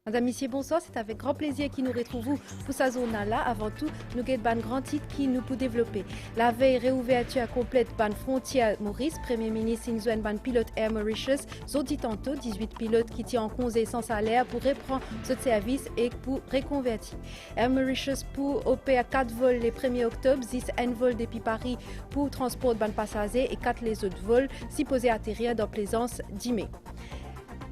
Madame, Messieurs, bonsoir. C'est avec grand plaisir que nous retrouvons pour sa zone-là. Avant tout, nous avons un grand titre qui nous peut développer. La veille, réouverture complète ban frontière Maurice, Premier ministre Inzouane ban pilote Air Mauritius, dit tantôt 18 pilotes qui tirent en congé sans salaire pour reprendre ce service et pour reconvertir. Air Mauritius pour opérer 4 vols le 1er octobre, 10 un vol depuis Paris pour transport ban passagers et 4 les autres vols supposés atterrir dans Plaisance 10 mai.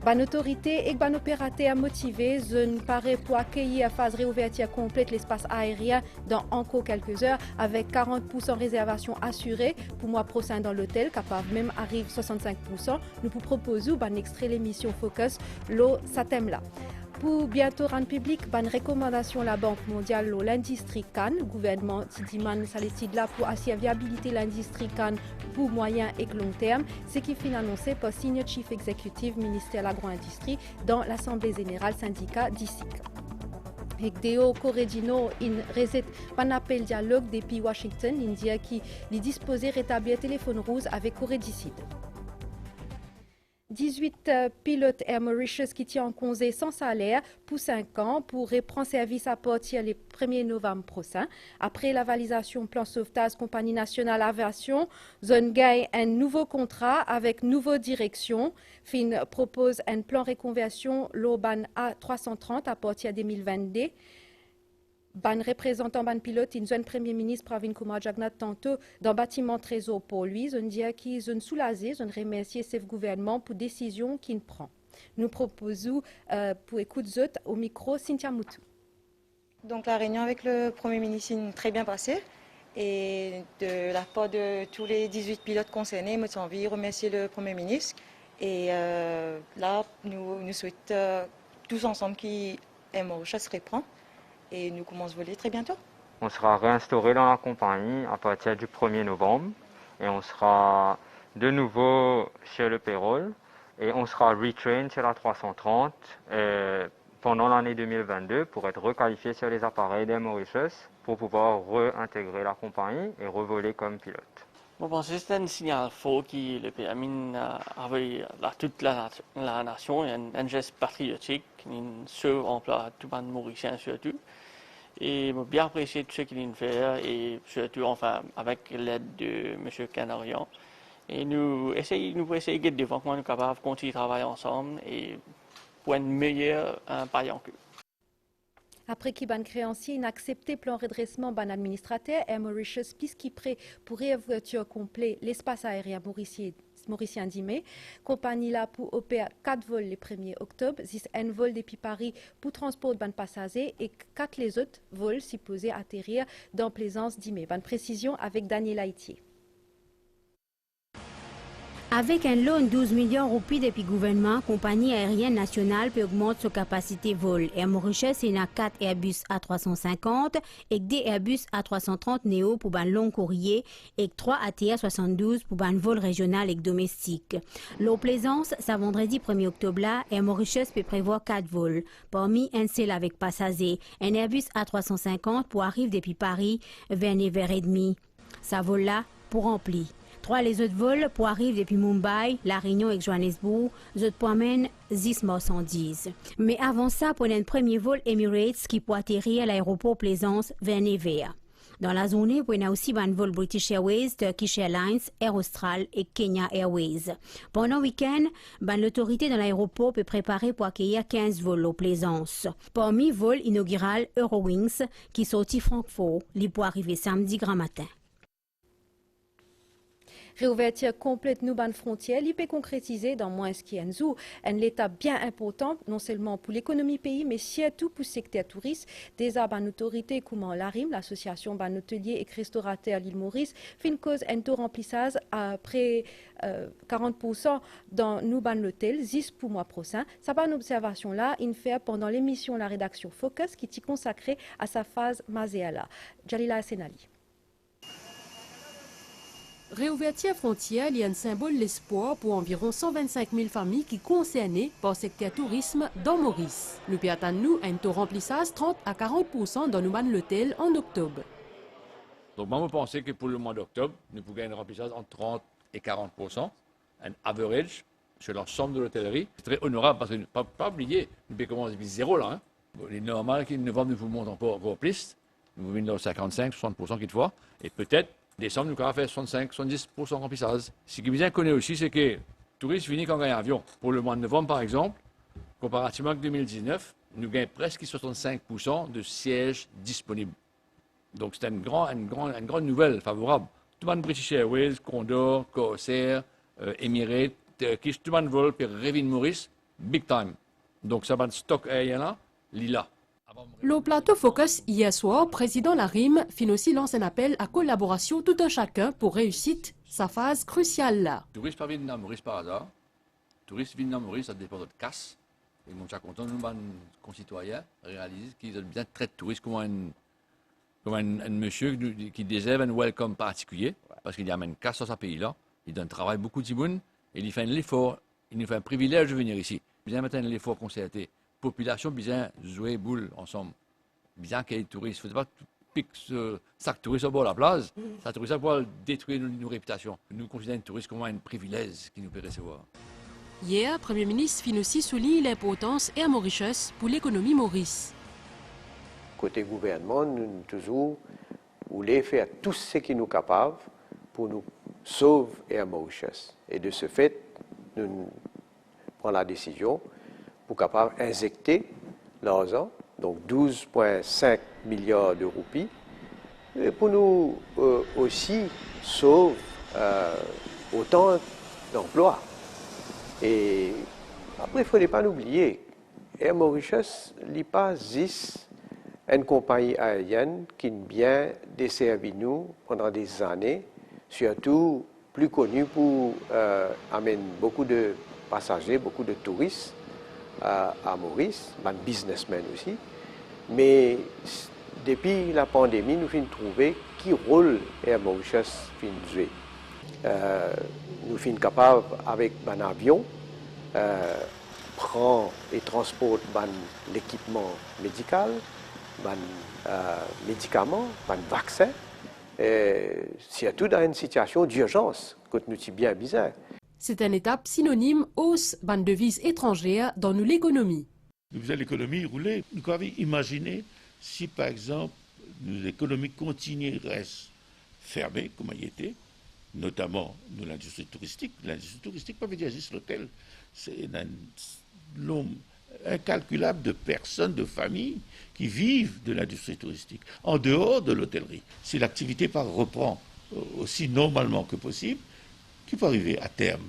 Ban autorité et ban opérateur motivé, zone paraît pour accueillir à phase réouverture complète l'espace aérien dans encore quelques heures avec 40% réservation assurée pour mois prochain dans l'hôtel, capable même arrive 65%. Nous vous proposons ban extrait l'émission Focus, l'eau ça thème là. Pour bientôt rendre public, une recommandation la Banque mondiale l'industrie Cannes. Le gouvernement Tidiman Saletid là pour assurer la viabilité de l'industrie Cannes pour moyen et long terme, ce qui est annoncé par Senior Chief Executive ministère de l'agro-industrie dans l'Assemblée générale syndicat d'ICIC. Hekdeo Corredino in reset un appel dialogue depuis Washington, India qui lui disposait rétablir téléphone rouge avec Corredicide. 18 pilotes Air Mauritius qui tirent en congé sans salaire pour 5 ans pour reprendre service à partir le 1er novembre prochain. Après la validation plan sauvetage Compagnie nationale aviation, Zone gagne un nouveau contrat avec nouveau direction. Fin propose un plan reconversion l'Oban A330 à partir de 2022. Ban représentant ban pilote, une zone premier ministre Pravin Kumar Jagnnath tantôt dans bâtiment trésor pour lui, zone dire qui zone soulagé, zone remercier ce gouvernement pour décision qu'il prend. Nous proposons pour écoute zot au micro Cynthia Moutou. Donc la réunion avec le Premier ministre est très bien passée et de la part de tous les 18 pilotes concernés, je me envie de remercier le Premier ministre et là nous souhaitons tous ensemble qu'Air Mauritius reprend. Et nous commençons à voler très bientôt. On sera réinstauré dans la compagnie à partir du 1er novembre et on sera de nouveau chez le payroll et on sera retrain sur la 330 pendant l'année 2022 pour être requalifié sur les appareils d'Air Mauritius pour pouvoir réintégrer la compagnie et revoler comme pilote. Je pense que c'est un signal fort qui le PMI avec toute la nation, un geste patriotique, un sauve emploi tout le monde mauricien surtout. Et j'ai bien apprécié tout ce qu'il fait et surtout enfin avec l'aide de M. Canarian. Et nous essayons de devant comment nous sommes capables de continuer à travailler ensemble et pour un meilleur pays en queue. Après qu'il ban créancier, il a accepté plan redressement ban administrateur Air Mauritius plus qui prêt pour réouverture complet l'espace aérien mauricien d'Imé. Compagnie là pour opérer 4 vols le 1er octobre, 10 un vol depuis Paris pour transport ban passagers et 4 les autres vols supposés atterrir dans Plaisance d'Imé. Ban précision avec Daniel Haïtier. Avec un loan 12 millions de roupies depuis le gouvernement, compagnie aérienne nationale peut augmenter sa capacité vol. Air Mauritius a 4 Airbus A350 et 2 Airbus A330 Neo pour un long courrier et 3 ATR-72 pour un vol régional et domestique. L'eau Plaisance, ce vendredi 1er octobre là, Air Mauritius peut prévoir 4 vols. Parmi un seul avec passagers, un Airbus A350 pour arriver depuis Paris vers 9h30. Ça vole là pour remplir. 3 les autres vols pour arriver depuis Mumbai, La Réunion et Johannesburg, les autres promènent 10 marchandises. Mais avant ça, prenez un premier vol Emirates qui peut atterrir à l'aéroport Plaisance vers Nevers. Dans la zone, on a aussi un vol British Airways, Turkish Airlines, Air Austral et Kenya Airways. Pendant le week-end, l'autorité dans l'aéroport peut préparer pour accueillir 15 vols aux Plaisance. Parmi vol inaugural Eurowings qui sortit Francfort, il peut arriver samedi grand matin. Réouverture complète nous ban frontières, l'IP concrétisé dans moins ce qui est un étape bien important, non seulement pour l'économie pays, mais surtout pour le secteur touriste. Déjà, ban autorité comme l'ARIM, l'association ban hôtelier et restaurateur l'île Maurice, fait une cause un taux remplissage à près 40% dans nous ban l'hôtel, 10 pour mois prochain. Ça ban observation là, il fait pendant l'émission La Rédaction Focus qui est consacrée à sa phase Mazéala. Jalila Senali. Réouverture frontière est un symbole d'espoir pour environ 125 000 familles qui sont concernées par le secteur tourisme dans Maurice. Le PATAN nous a un taux remplissage 30 à 40% dans l'hôtel en octobre. Donc moi, je pense que pour le mois d'octobre, nous pouvons gagner un remplissage entre 30 et 40%, un average sur l'ensemble de l'hôtellerie. C'est très honorable parce que, pas oublier, nous commençons depuis zéro là. Hein. Bon, il est normal qu'en novembre, nous vous montons encore plus. Nous venons dans 55-60% qu'il faut. Et peut-être, décembre, nous allons faire 65-70% remplissage. Ce qui est bien connu aussi, c'est que les touristes finissent quand on gagne un avion. Pour le mois de novembre, par exemple, comparativement avec 2019, nous gagnons presque 65% de sièges disponibles. Donc, c'est une grande nouvelle favorable. Tout le monde, British Airways, Condor, Corsair, Emirates, Turkish, tout le monde vole, puis Revin Maurice, big time. Donc, ça va de stock aérien là, lila. Le plateau Focus, hier soir, président Larim fin aussi lance un appel à collaboration tout un chacun pour réussir sa phase cruciale là. Touristes pas viennent dans Maurice par hasard. Touristes viennent dans Maurice, ça dépend de casse. Et mon chat content, nous, concitoyens, réalisent qu'ils ont bien traité touristes comme un monsieur qui désire un welcome particulier, parce qu'il y a une casse dans ce pays-là. Il donne travail beaucoup de monde et il fait un effort, il nous fait un privilège de venir ici. Bien maintenant l'effort concerté. Population bien jouer boule ensemble. Bien qu'il y ait des touristes. Il ne faut pas piquer ce sac touriste au bord de la plage. Ça touriste pour détruire nos réputations. Nous considérons les touristes comme un privilège qui nous peut recevoir. Hier, Premier ministre fin aussi souligne l'importance Air Mauritius pour l'économie Maurice. Côté gouvernement, nous toujours voulons faire tout ce qui nous est capable pour nous sauver Air Mauritius. Et de ce fait, nous prenons la décision pour capable injecter l'argent, donc 12,5 milliards de roupies, et pour nous aussi sauver autant d'emplois. Et après, il ne faudrait pas l'oublier, Air Mauritius n'est pas juste une compagnie aérienne qui a bien desservi nous pendant des années, surtout plus connue pour amener beaucoup de passagers, beaucoup de touristes à Maurice, des businessmen aussi. Mais depuis la pandémie, nous avons trouvé quel rôle Air Mauritius jouer. Nous sommes capables, avec un avion, prendre et transporter l'équipement médical, médicaments, vaccins, surtout dans une situation d'urgence, quand nous sommes bien bizarre. C'est une étape synonyme hausse de devises étrangères dans l'économie. Nous faisons l'économie rouler. Nous avons imaginé si, par exemple, l'économie continue reste fermée, comme elle était, notamment dans l'industrie touristique. L'industrie touristique, pas veut dire juste l'hôtel. C'est un nombre incalculable de personnes, de familles qui vivent de l'industrie touristique, en dehors de l'hôtellerie. Si l'activité reprend aussi normalement que possible, qui peut arriver à terme.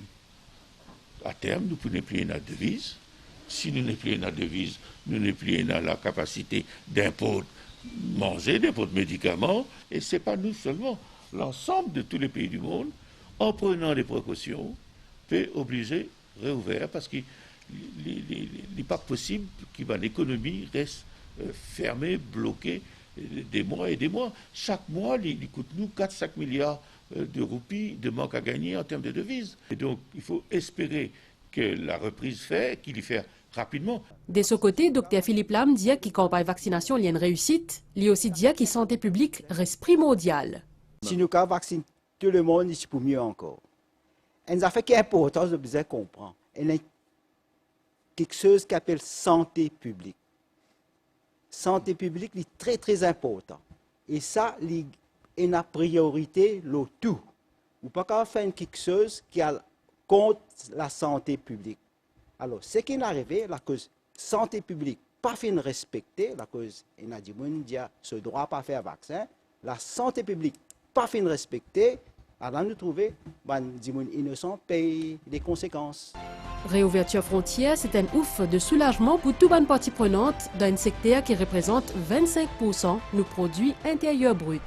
À terme, nous pouvons plus la devise. Si nous n'avons plus la devise, nous n'avons plus la capacité d'importer manger, d'importer médicaments. Et ce n'est pas nous seulement. L'ensemble de tous les pays du monde, en prenant des précautions, peut obliger réouvrir parce qu'il n'est pas possible que l'économie reste fermée, bloquée des mois et des mois. Chaque mois, il coûte nous 4-5 milliards de roupies de manque à gagner en termes de devises. Et donc, il faut espérer que la reprise fait, qu'il y fait rapidement. De ce côté, Dr Philippe Lam dit que campagne vaccination il y a une réussite. Il aussi dit que santé publique reste primordiale. Si nous vaccinons tout le monde, c'est pour mieux encore. Une affaire qui est importante de bien comprendre. Il y a quelque chose qui appelle santé publique. Santé publique est très très important. Et ça, est une priorité, le tout. Ou pas faire quelque chose qui a contre la santé publique. Alors, ce qui est arrivé, la cause santé publique pas fait respecter, la cause il a dit ce droit pas faire vaccin, la santé publique pas fait respecter, alors nous trouver des innocents payent les conséquences. Réouverture frontière, c'est un ouf de soulagement pour toute bonne partie prenante dans un secteur qui représente 25% nos produits intérieurs bruts.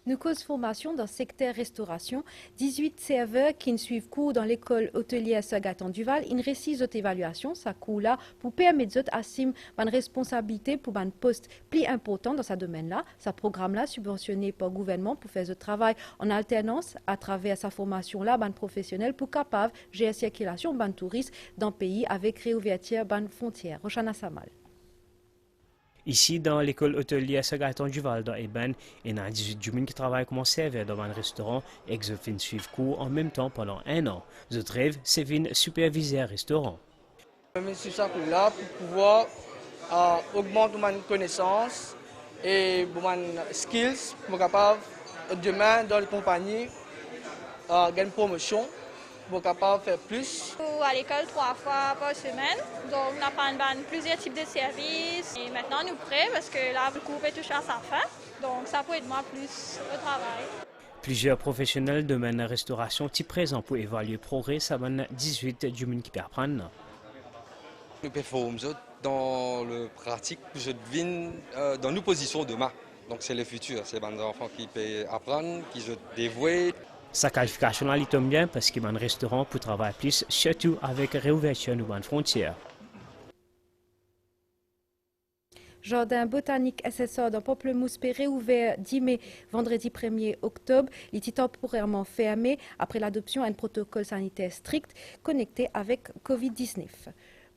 Nous cause formation dans le secteur restauration. 18 serveurs qui ne suivent cours dans l'école hôtelière Sagatan-Duval. Une récise d'autres évaluation, ça coût là, pour permettre d'assumer une responsabilité pour un poste plus important dans ce domaine-là. Ce programme-là, subventionné par le gouvernement pour faire ce travail en alternance à travers sa formation-là, ban professionnel pour capable de gérer la circulation ban touristes dans le pays avec réouverture ban frontière. Rochana Samal. Ici, dans l'école hôtelière Saint-Gaëtan du Val dans Eben, il y a 18 juments qui travaillent comme serveurs dans un restaurant et qui viennent suivre cours en même temps pendant 1 an. Je rêve, c'est de superviser un restaurant. Je suis là pour pouvoir augmenter mes connaissances et mes skills pour capable demain dans la compagnie gagner une promotion pour capable faire plus. À l'école 3 fois par semaine, donc on apprend plusieurs types de services et maintenant nous prêts parce que là le cours est touché à sa fin, donc ça peut aider moi plus au travail. Plusieurs professionnels de la restauration sont présents pour évaluer le progrès à 18 juments qui peuvent apprendre. Je performe dans le pratique, je devine dans nos positions demain. Donc c'est le futur, c'est les enfants qui peuvent apprendre, qui se dévouent. Sa qualification là, il tombe bien parce qu'il y a un restaurant pour travailler plus, surtout avec la réouverture de nos frontières. Jardin botanique SSA dans Pamplemousse peut réouvert 10 mai, vendredi 1er octobre. Il est temporairement fermé après l'adoption d'un protocole sanitaire strict connecté avec Covid-19.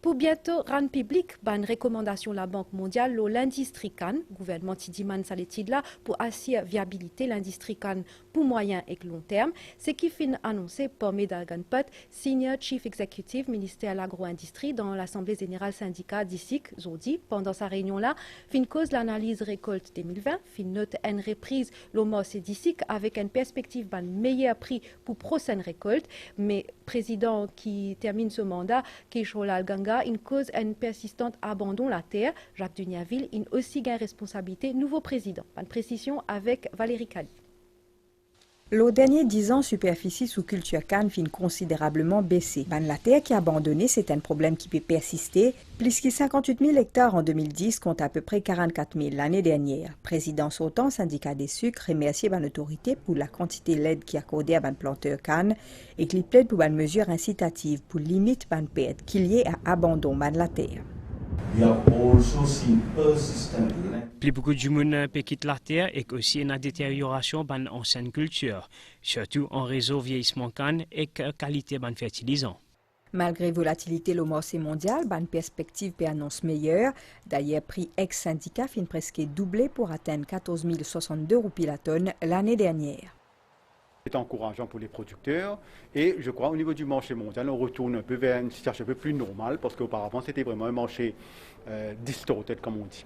Pour bientôt rendre public, une recommandation de la Banque mondiale, l'industrie canne, gouvernement Tidiman Saletid là, pour assurer viabilité l'industrie canne pour moyen et long terme, c'est qui fin annoncé par Medagan Pot, Senior Chief Executive ministère de l'agro-industrie dans l'Assemblée générale syndicat d'ISIC, Zodi. Pendant sa réunion-là, fin cause l'analyse récolte 2020, fin note une reprise l'OMOS et d'ISIC avec une perspective d'un meilleur prix pour prochaine récolte, mais président qui termine ce mandat, Keishola Ganga, une cause un persistant abandon de la terre. Jacques Duniaville, il aussi gagne responsabilité nouveau président. Pas de précision avec Valérie Cali. Les derniers 10 ans, superficie sous culture canne fin considérablement baissé. La terre qui est abandonnée, c'est un problème qui peut persister. Plus que 58 000 hectares en 2010 compte à peu près 44 000 l'année dernière. Président sortant, syndicat des sucres, remercie l'autorité pour la quantité d'aide qui accordée à planteur canne et qui plaide pour une mesure incitative pour limiter la perte qu'il y ait à abandon de la terre. Plus beaucoup de monde quitte la terre et aussi une détérioration de l'ancienne culture, surtout en raison vieillissement canne et qualité de fertilisant. Malgré volatilité le marché mondial, une perspective peut annonce meilleure. D'ailleurs, prix ex-syndicat fin presque doublé pour atteindre 14 062 roupies la tonne l'année dernière. C'est encourageant pour les producteurs et je crois au niveau du marché mondial, on retourne un peu vers une situation un peu plus normale parce qu'auparavant c'était vraiment un marché distorté comme on dit.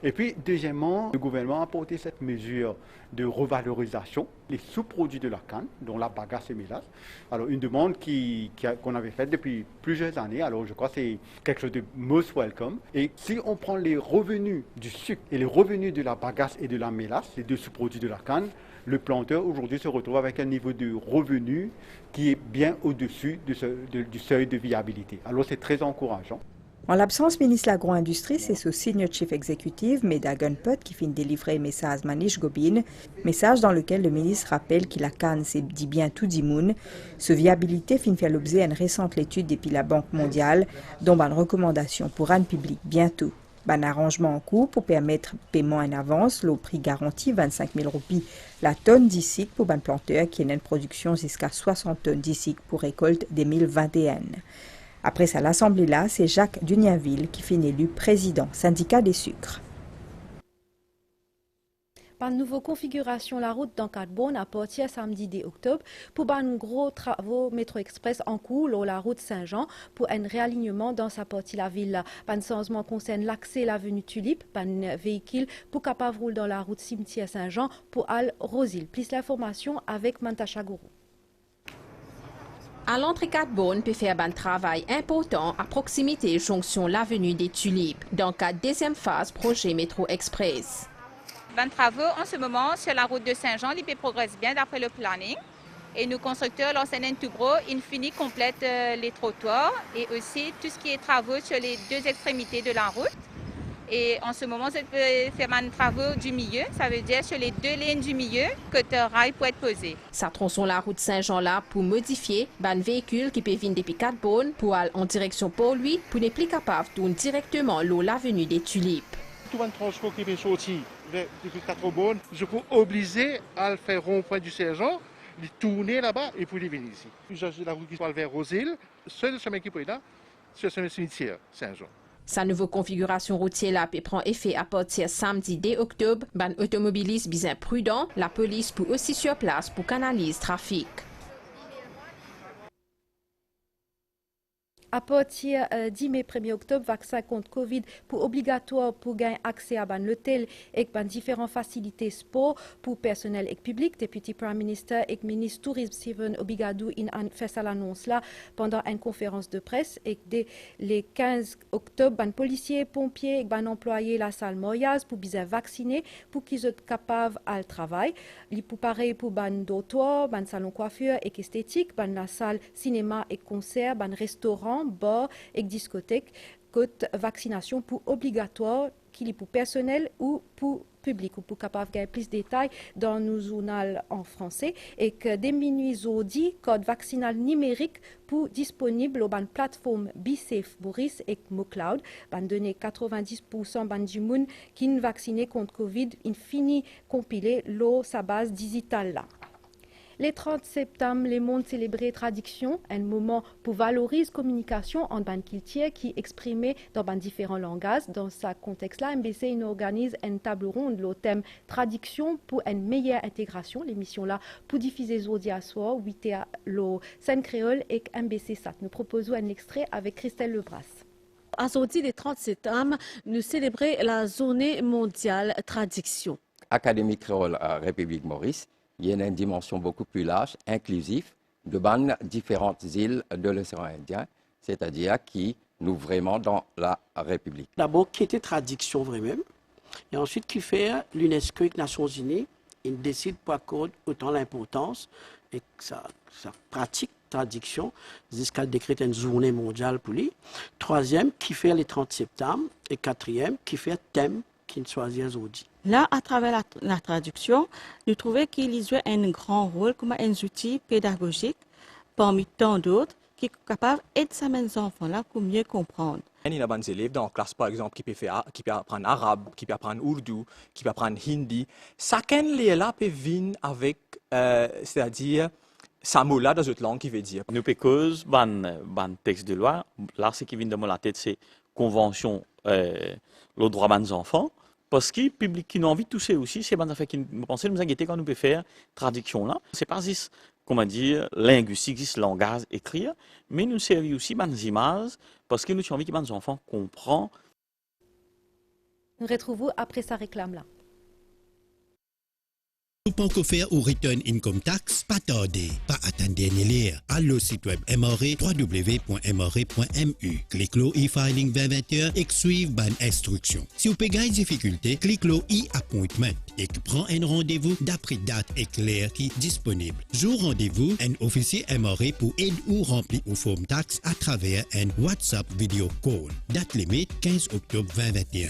Et puis deuxièmement, le gouvernement a apporté cette mesure de revalorisation les sous-produits de la canne, dont la bagasse et mélasse. Alors une demande qu'on avait faite depuis plusieurs années, alors je crois que c'est quelque chose de most welcome. Et si on prend les revenus du sucre et les revenus de la bagasse et de la mélasse, les deux sous-produits de la canne, le planteur aujourd'hui se retrouve avec un niveau de revenu qui est bien au-dessus du seuil de viabilité. Alors c'est très encourageant. En l'absence ministre de l'agro-industrie, c'est ce Senior Chief Executive, Medagan Pot, qui finit de délivrer un message Manish Gobin, message dans lequel le ministre rappelle que la canne, c'est dit bien tout dit moun. Ce viabilité finit faire l'objet d'une récente étude depuis la Banque mondiale, dont une recommandation pour un public bientôt. Un arrangement en cours pour permettre paiement en avance, le prix garanti 25 000 roupies la tonne d'ici pour un planteur qui a une production jusqu'à 60 tonnes d'ici pour récolte 2021. Après ça, l'Assemblée là, c'est Jacques Duniaville qui finit élu président syndicat des sucres. Par nouvelle configuration, la route d'Ancadbonne à partir samedi 10 octobre pour un gros travaux métro express en cours la route Saint-Jean pour un réalignement dans sa partie la ville. Un changement concerne l'accès à l'avenue Tulipe, un véhicule pour capable rouler dans la route cimetière Saint-Jean pour Al Rosil. Plus l'information avec Mantasha Gourou. À l'entrée Cadbonne peut faire un travail important à proximité jonction l'avenue des Tulipes dans la deuxième phase projet métro express. 20 travaux en ce moment sur la route de Saint-Jean, l'IP progresse bien d'après le planning. Et nos constructeurs, l'enseigne tout gros, Infini complète les trottoirs et aussi tout ce qui est travaux sur les deux extrémités de la route. Et en ce moment, je peux faire des travaux du milieu, ça veut dire sur les deux lignes du milieu que le rail peut être posé. Ça tronçonne la route Saint-Jean là pour modifier un véhicule qui peut venir depuis Cadbonne pour aller en direction pour lui pour ne plus capable de tourner directement l'avenue des Tulipes. Tout un transport qui peut sortir depuis Cadbonne, je peux obliger à faire rond-point du Saint-Jean, de tourner là-bas et pour venir ici. Puis j'ai la route qui va vers Rosil, seul chemin qui peut être là, c'est le cimetière Saint-Jean. Sa nouvelle configuration routière là prend effet à partir samedi 10 octobre. Ban automobilistes bien prudents, la police pour aussi sur place pour canaliser trafic. À partir 10 mai 1er octobre, vaccin contre Covid pour obligatoire pour gagner accès à l'hôtel et différentes facilités sport pour personnel et public. Député Prime Minister et ministre Tourisme Stephen Obigadou a fait ça l'annonce là pendant une conférence de presse et dès le 15 octobre, les policiers, pompiers et les employés de la salle Moyaz pour bien vacciner pour qu'ils soient capables à le travail. Il pour pareil pour les dortoirs, les salons coiffure et esthétique, la salle cinéma et concert, les restaurants, bar et discothèque, côte vaccination pour obligatoire, qu'il est pour personnel ou pour public, ou pour capable gagner plus de détails dans nos journaux en français, et que des minuit aujourd'hui, code vaccinal numérique pour disponible aux plateformes BeSafe Boris et MoCloud, donné 90% du monde qui est vacciné contre Covid, il finit compiler sa base digitale là. Le 30 septembre, le monde célébrait traduction, un moment pour valoriser la communication en ban culture qui est exprimée dans différents langages. Dans ce contexte-là, MBC organise une table ronde au thème traduction pour une meilleure intégration. L'émission-là pour diffuser aujourd'hui à soir, 8 le scène créole et MBC SAT. Nous proposons un extrait avec Christelle Lebras. Aujourd'hui, le 30 septembre, nous célébrons la journée mondiale traduction. Académie créole à République Maurice. Il y a une dimension beaucoup plus large, inclusive, de différentes îles de l'océan Indien, c'est-à-dire qui nous vraiment dans la République. D'abord, qui était traduction vraiment, et ensuite qui fait l'UNESCO et les Nations Unies, ils décident pour accorder autant l'importance et sa pratique traduction jusqu'à décréter une journée mondiale pour lui. Troisième, qui fait le 30 septembre, et quatrième, qui fait thème qu'il choisit aujourd'hui. Là, à travers la traduction, nous trouvons qu'il joue un grand rôle comme un outil pédagogique parmi tant d'autres qui est capable d'aider ces enfants-là pour mieux comprendre. Il y a des élèves dans la classe, par exemple, qui peuvent apprendre arabe, qui peuvent apprendre ourdou, qui peuvent apprendre hindi. Chacun de là peut venir avec, c'est-à-dire, ça mot-là dans une langue qui veut dire. Nous cause ban texte de loi. Là, ce qui vient de la tête, c'est convention le droit des enfants. Parce que le public qui a envie de toucher aussi, c'est des affaires qui me pensent nous inquiéter quand nous pouvons faire traduction là. C'est pas juste, comment dire, linguistique, juste langage écrit, mais nous servons aussi des images parce que nous avons envie que les enfants comprennent. Nous retrouvons après sa réclame là. Pour qu'on faire ou return income tax, pas tarder, pas attendre ni lire. Allo site web MRE www.mre.mu. Clique le e-filing 2021 et suivre ban instruction. Si vous avez des difficultés, clique le e-appointment et prend un rendez-vous d'après date et claire qui est disponible. Jour rendez-vous, un officier MRE pour aider ou remplir ou forme taxe à travers un WhatsApp video call. Date limite 15 octobre 2021.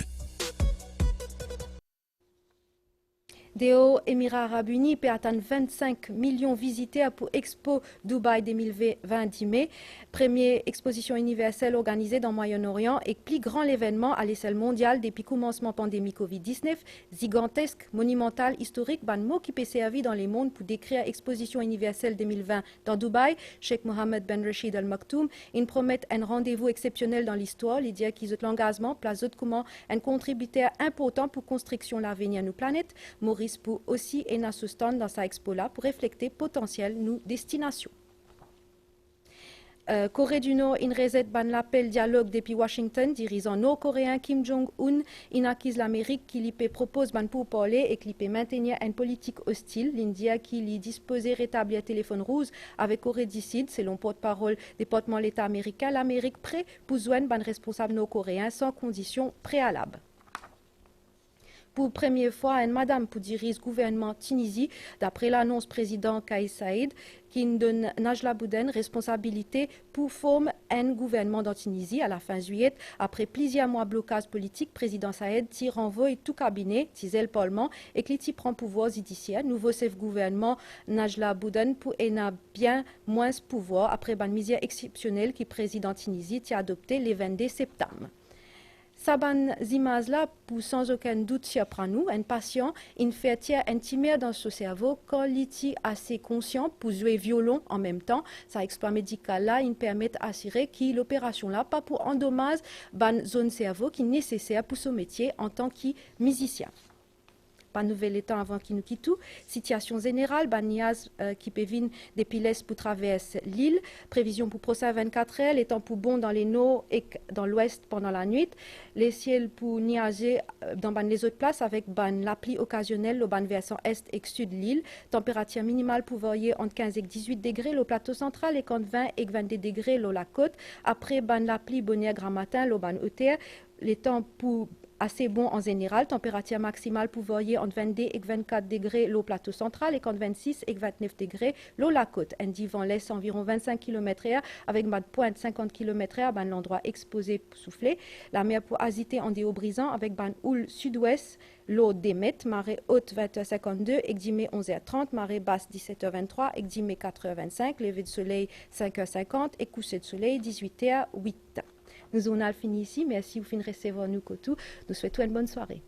Des Émirats Arabes Unis peut atteindre 25 millions de visiteurs pour Expo Dubaï 2020 10 mai. Première exposition universelle organisée dans le Moyen-Orient et plus grand événement à l'échelle mondiale depuis le commencement de la pandémie Covid-19. Gigantesque, monumental, historique, ban mot qui peut servir dans les mondes pour décrire l'exposition universelle 2020 dans Dubaï. Sheikh Mohammed Ben Rachid Al Maktoum, ils promettent un rendez-vous exceptionnel dans l'histoire. Les dire qu'ils ont l'engagement, place comment un contributeur important pour la construction de l'avenir de nos planètes. Maurice pour aussi un stand dans sa expo là pour refléter potentiel nos destinations. Corée du Nord, il reset l'appel dialogue depuis Washington, dirigeant nord-coréen Kim Jong-un, il accuse l'Amérique qui lui propose pour parler et qui peut maintenir une politique hostile. L'India qui lui disposait rétablir téléphone rouge avec Corée du Sud, selon porte-parole du département de l'État américain, l'Amérique prêt pour joindre un responsable nord-coréen sans condition préalable. Pour la première fois, une madame pour diriger le gouvernement Tunisie, d'après l'annonce président Kais Saïd, qui donne Najla Bouden responsabilité pour former un gouvernement dans Tunisie à la fin juillet. Après plusieurs mois de blocage politique, président Saïd tire renvoie tout cabinet, tisait le Parlement, et qui prend pouvoir judiciaire. Nouveau chef gouvernement Najla Bouden pour a bien moins de pouvoir après une mesure exceptionnelle qui président Tunisie a adopté le 22 septembre. Saban images là pour sans aucun doute surprendre nous, un patient, une fertière intimère dans son cerveau quand il est assez conscient pour jouer violon en même temps. Ça exploit médical là, il permet d'assurer que l'opération là pas pour endommager ban zone cerveau qui est nécessaire pour son métier en tant que musicien. Pas nouvel état avant qu'il nous quitte tout. Situation générale, Baniaz qui peut venir des piles pour traverser l'île. Prévision pour procès 24 heures. Les temps pour bon dans les nord et dans l'ouest pendant la nuit. Les ciels pour nuager dans les autres places avec la pluie occasionnelle au versant est et sud de l'île. Température minimale pour varier entre 15 et 18 degrés au plateau central et entre 20 et 22 degrés la côte. Après la pluie bonnière grand matin au hauteur. Les temps pour assez bon en général, température maximale pour varier entre 22 et 24 degrés au plateau central et entre 26 et 29 degrés la côte. Un vent laisse environ 25 km/h avec ma pointe 50 km/h, l'endroit exposé pour souffler. La mer pour agiter en déo brisant avec houle sud-ouest, l'eau d'émet, marée haute 20h52, eximé 11h30, marée basse 17h23, eximé 4h25, lever de soleil 5h50 et coucher de soleil 18h08. Nous avons fini ici. Merci vous de recevoir nous, Kotou. Nous souhaitons une bonne soirée.